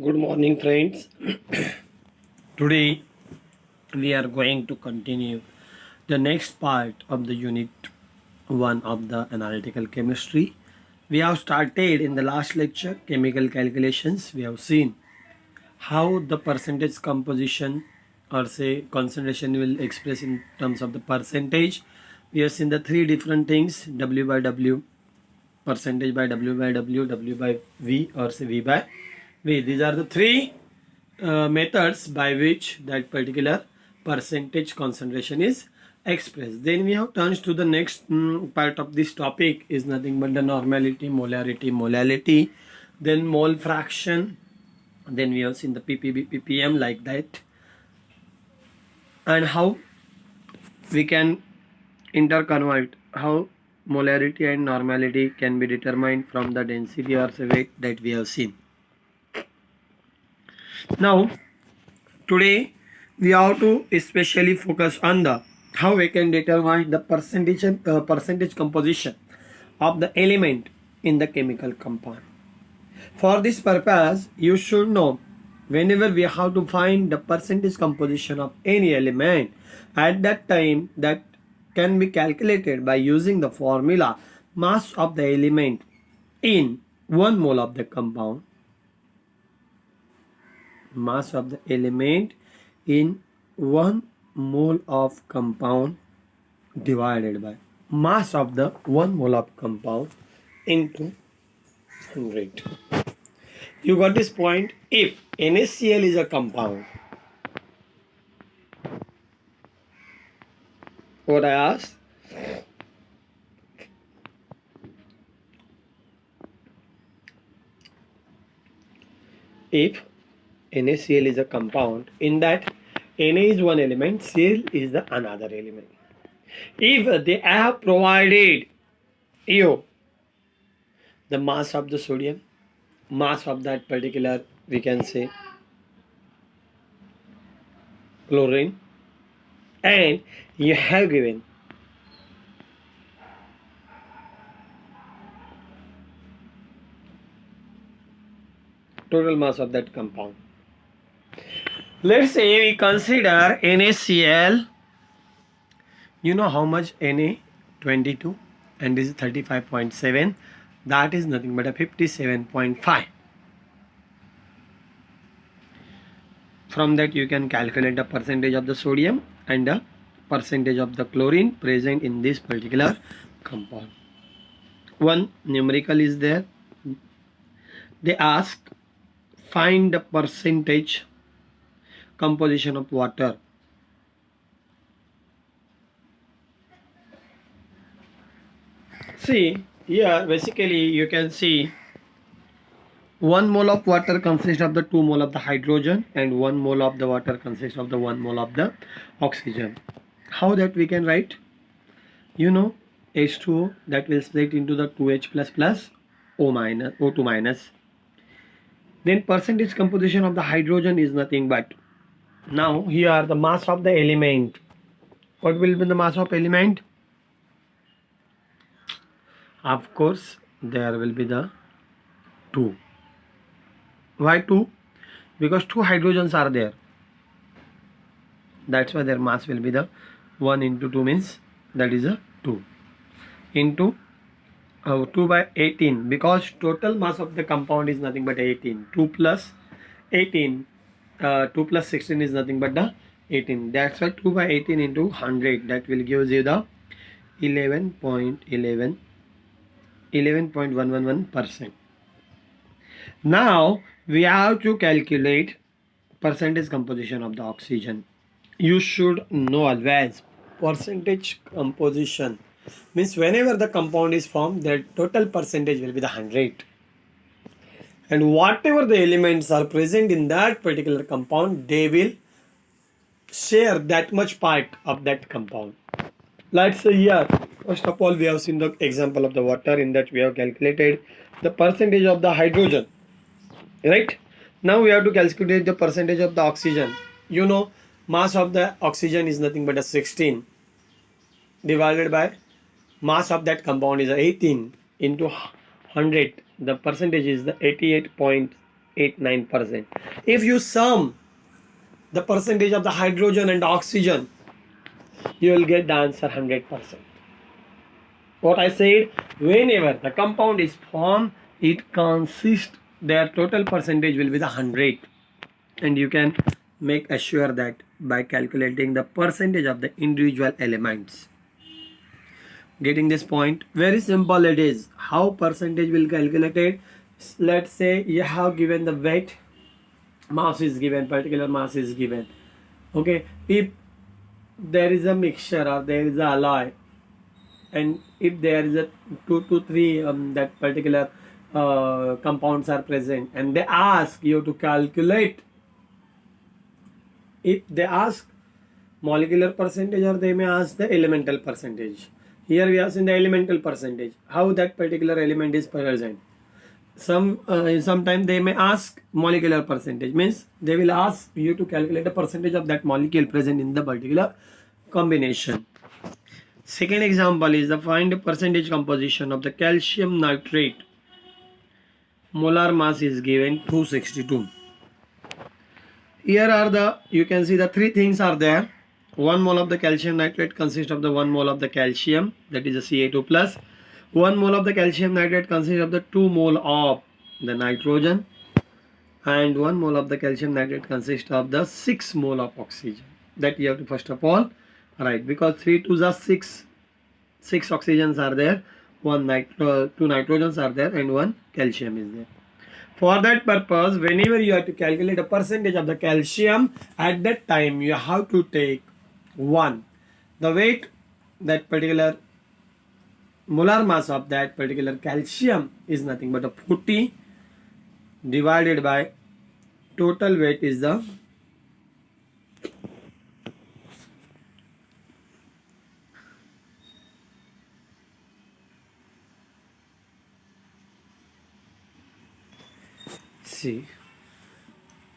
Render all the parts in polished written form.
Good morning, friends. Today we are going to continue the next part of the unit 1 of the analytical chemistry. We have started in the last lecture chemical calculations. We have seen how the percentage composition or say concentration will express in terms of the percentage. We have seen the three different things: W by W, percentage by W by W, W by V, or say V by V. These are the three methods by which that particular percentage concentration is expressed. Then we have turned to the next part of this topic is nothing but the normality, molarity, molality, then mole fraction. Then we have seen the ppb, ppm like that, and how we can interconvert how molarity and normality can be determined from the density or weight that we have seen. Now today we have to especially focus on the how we can determine the percentage composition of the element in the chemical compound. For this purpose, you should know whenever we have to find the percentage composition of any element, at that time that can be calculated by using the formula mass of the element in 1 mole of the compound, mass of the element in 1 mole of compound divided by mass of the 1 mole of compound into 100. You got this point? If NaCl is a compound, what I asked, if NaCl is a compound, in that Na is one element, Cl is the another element. If they have provided you the mass of the sodium, mass of that particular, we can say, chlorine, and you have given total mass of that compound. Let's say we consider NaCl. You know how much Na? 22, and this is 35.7. That is nothing but a 57.5. From that you can calculate the percentage of the sodium and the percentage of the chlorine present in this particular compound. One numerical is there. They ask find the percentage composition of water. See here, basically you can see 1 mole of water consists of the 2 mole of the hydrogen, and 1 mole of the water consists of the 1 mole of the oxygen. How that we can write? You know, H2O that will split into the 2H plus plus O minus, O2 minus. Then percentage composition of the hydrogen is nothing but, now here the mass of the element. What will be the mass of element? Of course there will be the 2. Why 2? Because 2 hydrogens are there. That's why their mass will be the 1 into 2 means that is a 2 into 2 by 18, because total mass of the compound is nothing but 18. 2 plus 18, 2 plus 16 is nothing but the 18. That's why 2 by 18 into 100, that will give you the 11.111%. Now we have to calculate percentage composition of the oxygen. You should know always percentage composition means whenever the compound is formed, the total percentage will be the 100, and whatever the elements are present in that particular compound, they will share that much part of that compound. Let's say here, first of all, we have seen the example of the water. In that we have calculated the percentage of the hydrogen, right? Now we have to calculate the percentage of the oxygen. You know, mass of the oxygen is nothing but a 16 divided by mass of that compound is 18 into 100. The percentage is the 88 0.89%. If you sum the percentage of the hydrogen and the oxygen, you will get the answer 100%. What I said, whenever the compound is formed, it consists, their total percentage will be the 100, and you can make assure that by calculating the percentage of the individual elements. Getting this point? Very simple it is. How percentage will calculated? Let's say you have given the weight, mass is given, particular mass is given. Okay, if there is a mixture or there is a alloy, and if there is a 2 to 3 that particular compounds are present, and they ask you to calculate, if they ask molecular percentage or they may ask the elemental percentage. Here we are seeing the elemental percentage, how that particular element is present. Sometimes they may ask molecular percentage, means they will ask you to calculate the percentage of that molecule present in the particular combination. Second example is the find the percentage composition of the calcium nitrate. Molar mass is given 262. Here are the, you can see the three things are there. 1 mole of the calcium nitrate consists of the 1 mole of the calcium, that is a Ca2 plus. 1 mole of the calcium nitrate consists of the 2 mole of the nitrogen, and 1 mole of the calcium nitrate consists of the 6 mole of oxygen. That you have to first of all write, because 3 2s are 6 oxygens are there, 2 nitrogens are there, and 1 calcium is there. For that purpose, whenever you have to calculate a percentage of the calcium, at that time you have to take 1. The weight, that particular molar mass of that particular calcium is nothing but a 40 divided by total weight is the see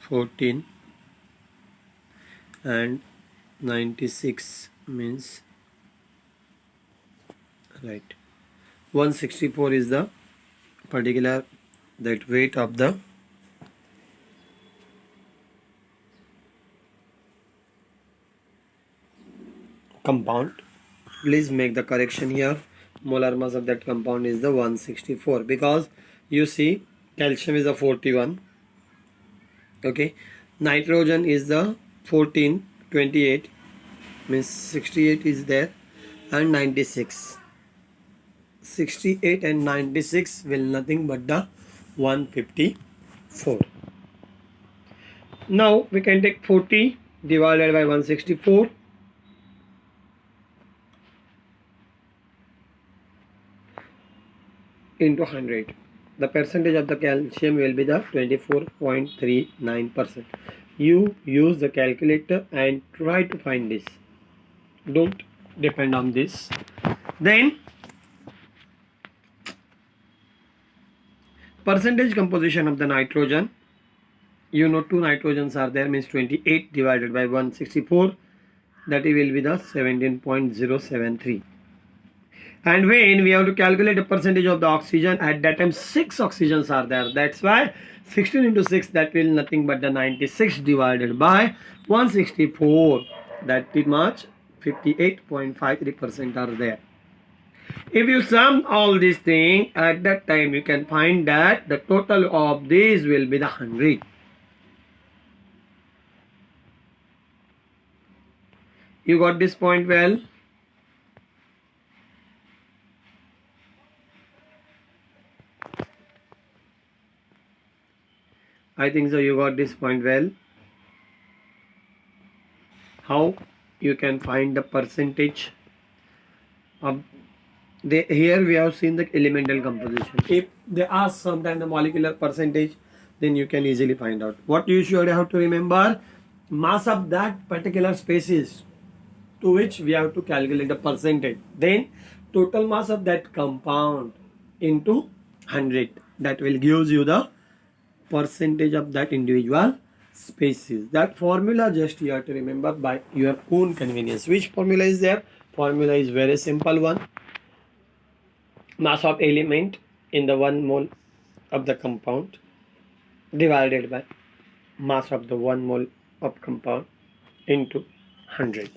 14 and 96 means right 164 is the particular that weight of the compound. Please make the correction here. Molar mass of that compound is the 164, because you see calcium is the 41, okay, nitrogen is the 14, 28 means 68 is there, and 96, 68 and 96 will nothing but the 154. Now we can take 40 divided by 164, into 100. The percentage of the calcium will be the 24.39%. You use the calculator and try to find this. Don't depend on this. Then percentage composition of the nitrogen. You know 2 nitrogens are there, means 28 divided by 164, that will be the 17.073. And when we have to calculate the percentage of the oxygen, at that time 6 oxygens are there. That's why 16 into 6, that will nothing but the 96 divided by 164. That is much 58.53% are there. If you sum all these things, at that time you can find that the total of these will be the 100. You got this point well? I think so you got this point well. How you can find the percentage of the, here we have seen the elemental composition. If they ask sometime the molecular percentage, then you can easily find out. What you should have to remember, mass of that particular species to which we have to calculate the percentage, then total mass of that compound into 100, that will give you the percentage of that individual species. That formula just you have to remember by your own convenience. Which formula is there? Formula is very simple one. Mass of element in the 1 mole of the compound divided by mass of the 1 mole of compound into 100.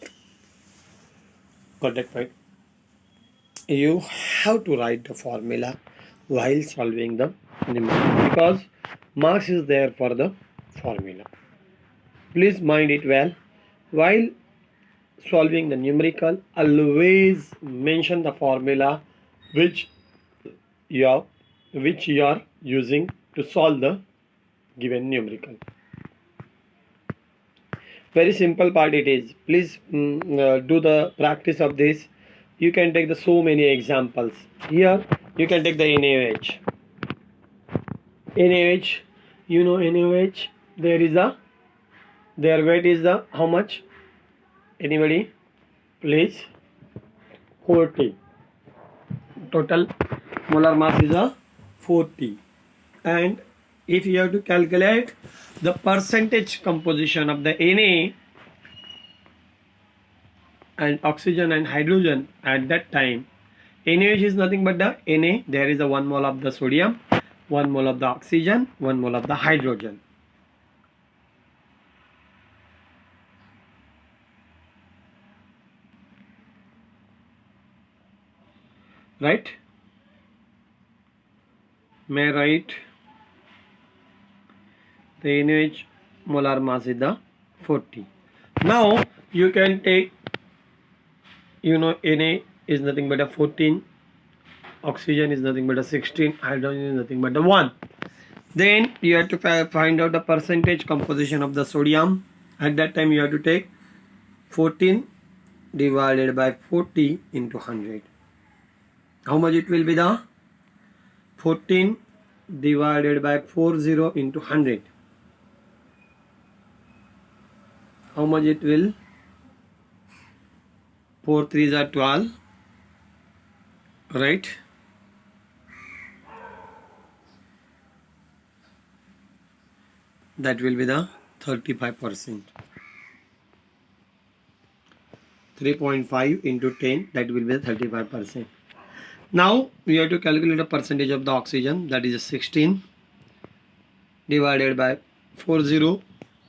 Got that point? You have to write the formula while solving the numerator because marks is there for the formula. Please mind it well. While solving the numerical, always mention the formula which you are using to solve the given numerical. Very simple part it is. Please do the practice of this. You can take the so many examples. Here you can take the NaOH. NaOH, you know NaOH. Their weight is the how much? Anybody? Please. 40. Total molar mass is a 40. And if you have to calculate the percentage composition of the Na and oxygen and hydrogen at that time, NaOH is nothing but the Na. There is a 1 mole of the sodium, 1 mole of the oxygen, 1 mole of the hydrogen. Right? May I write the NaOH molar mass is the 40. Now you can take, Na is nothing but a 14, oxygen is nothing but a 16, hydrogen is nothing but a 1. Then you have to find out the percentage composition of the sodium. At that time you have to take 14 divided by 40 into 100. How much it will be the 14 divided by 40 into 100. How much it will? 4 3s are 12. Right? That will be the 35%. 3.5 into 10, that will be the 35%. Now we have to calculate the percentage of the oxygen, that is 16 divided by 40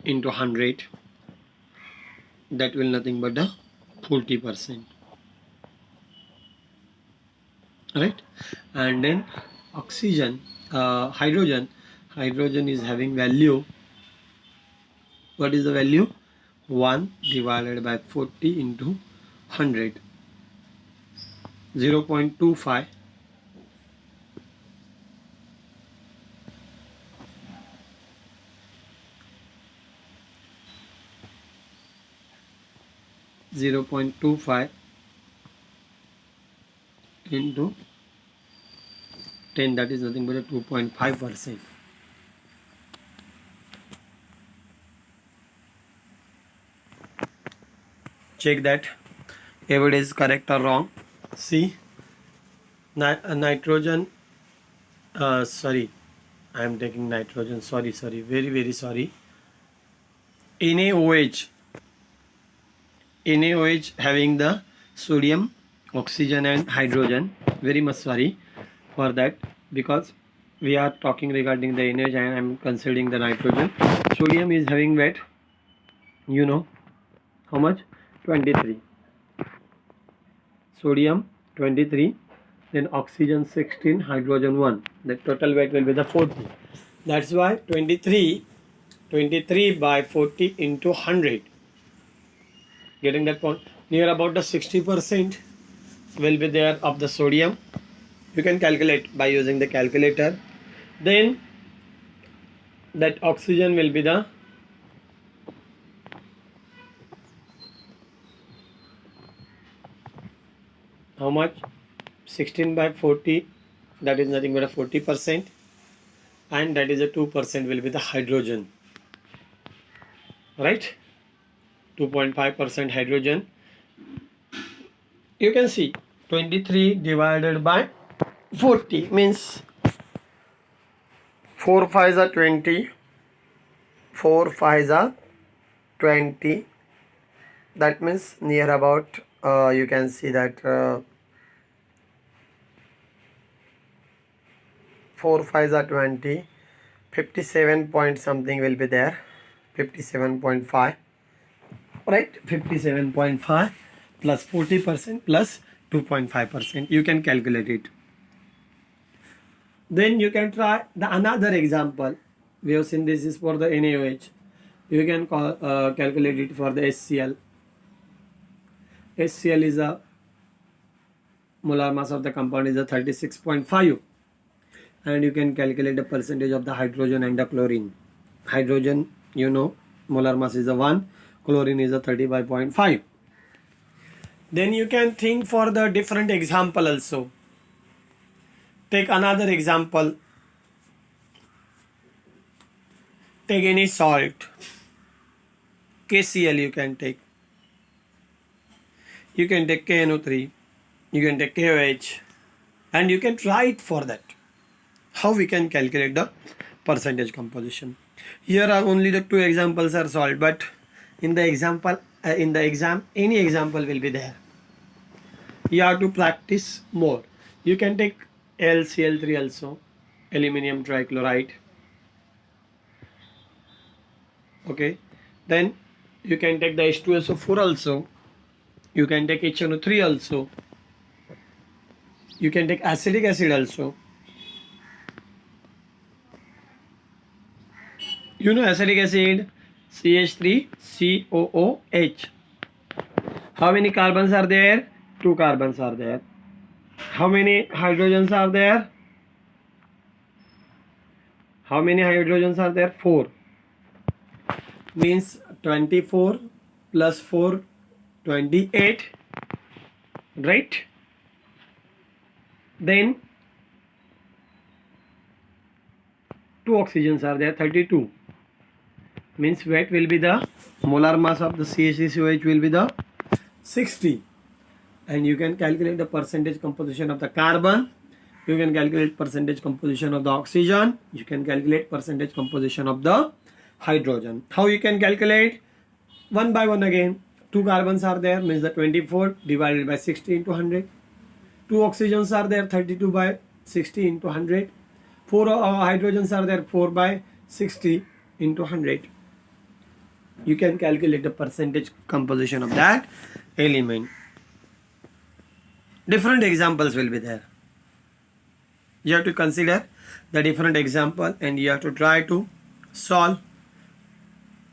into 100. That will nothing but the 40%. Right? And then oxygen, hydrogen is having value. What is the value? 1 divided by 40 into 100. 0.25. Into 10, that is nothing but a 2.5%. Check that if it is correct or wrong. See, nitrogen, sorry, I am taking nitrogen, sorry, very sorry. NaOH having the sodium, oxygen and hydrogen. Very much sorry for that, because we are talking regarding the NaOH and I am considering the nitrogen. Sodium is having weight, how much? 23. Sodium 23, then oxygen 16, hydrogen 1. The total weight will be the 40. That's why 23 by 40 into 100. Getting that point? Near about the 60% will be there of the sodium. You can calculate by using the calculator. Then that oxygen will be the how much? 16 by 40, that is nothing but a 40%, and that is a 2% will be the hydrogen, right? 2.5% hydrogen. You can see 23 divided by 40 means 4 5s are 20, 4 5s are 20. That means near about you can see that 4 5s are 20, 57 point something will be there, 57.5, right? 57.5 plus 40% plus 2.5%, you can calculate it. Then you can try the another example. We have seen this is for the NaOH. You can calculate it for the HCl. HCl is a molar mass of the compound is a 36.5, and you can calculate the percentage of the hydrogen and the chlorine. Hydrogen, you know, molar mass is a 1, chlorine is a 35.5. Then you can think for the different example also. Take another example. Take any salt, KCl you can take. You can take KNO3, you can take KOH, and you can try it for that. How we can calculate the percentage composition. Here are only the two examples are solved, but in the example, any example will be there. You have to practice more. You can take LCl3 also, aluminium trichloride. Okay, then you can take the H2SO4 also. You can take HNO3 also. You can take acetic acid also. You know acetic acid, CH3COOH. How many carbons are there? 2 carbons are there. How many hydrogens are there? How many hydrogens are there? 4. Means 24 plus 4, 28. Right? Then 2 oxygens are there, 32. Means weight will be the molar mass of the CH3COH will be the 60. And you can calculate the percentage composition of the carbon. You can calculate percentage composition of the oxygen. You can calculate percentage composition of the hydrogen. How you can calculate? One by one again. 2 carbons are there, means the 24 divided by 60 into 100. 2 oxygens are there, 32 by 60 into 100. 4 hydrogens are there, 4 by 60 into 100. You can calculate the percentage composition of that element. Different examples will be there. You have to consider the different example and you have to try to solve,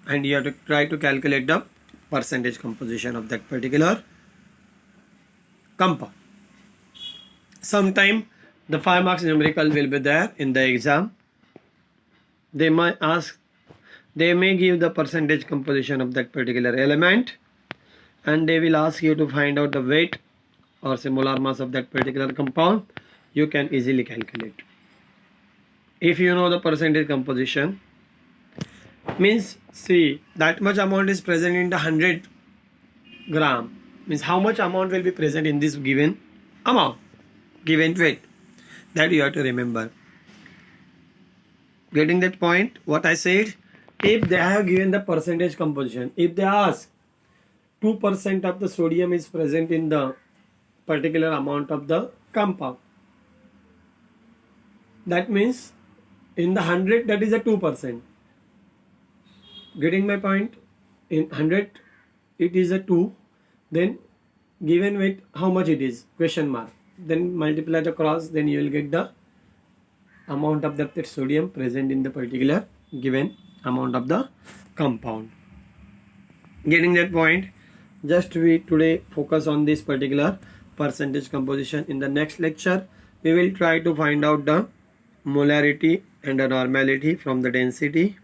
and you have to try to calculate the percentage composition of that particular compound. Sometime the 5 marks numerical will be there in the exam. They might ask, they may give the percentage composition of that particular element, and they will ask you to find out the weight or molar mass of that particular compound. You can easily calculate. If you know the percentage composition, means see that much amount is present in the 100 gram, means how much amount will be present in this given amount, given weight. That you have to remember. Getting that point, what I said? If they have given the percentage composition, if they ask 2% of the sodium is present in the particular amount of the compound, that means in the 100 that is a 2%. Getting my point? In 100 it is a 2, then given weight how much it is? Question mark. Then multiply the cross, then you will get the amount of the sodium present in the particular given amount of the compound. Getting that point? Just we today focus on this particular percentage composition. In the next lecture we will try to find out the molarity and the normality from the density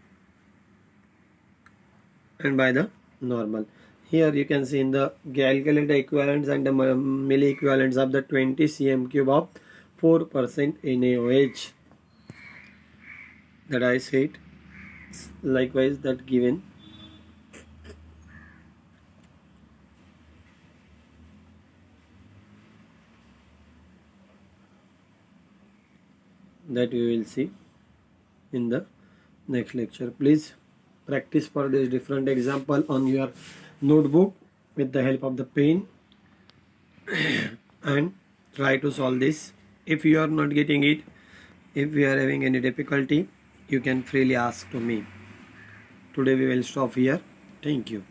and by the normal. Here you can see in the calculate the equivalents and the milli equivalents of the 20 cm cube of 4% NaOH. That I said. Likewise that given. That we will see in the next lecture. Please practice for this different example on your notebook with the help of the pen and try to solve this. If you are not getting it, if you are having any difficulty, you can freely ask to me. Today we will stop here. Thank you.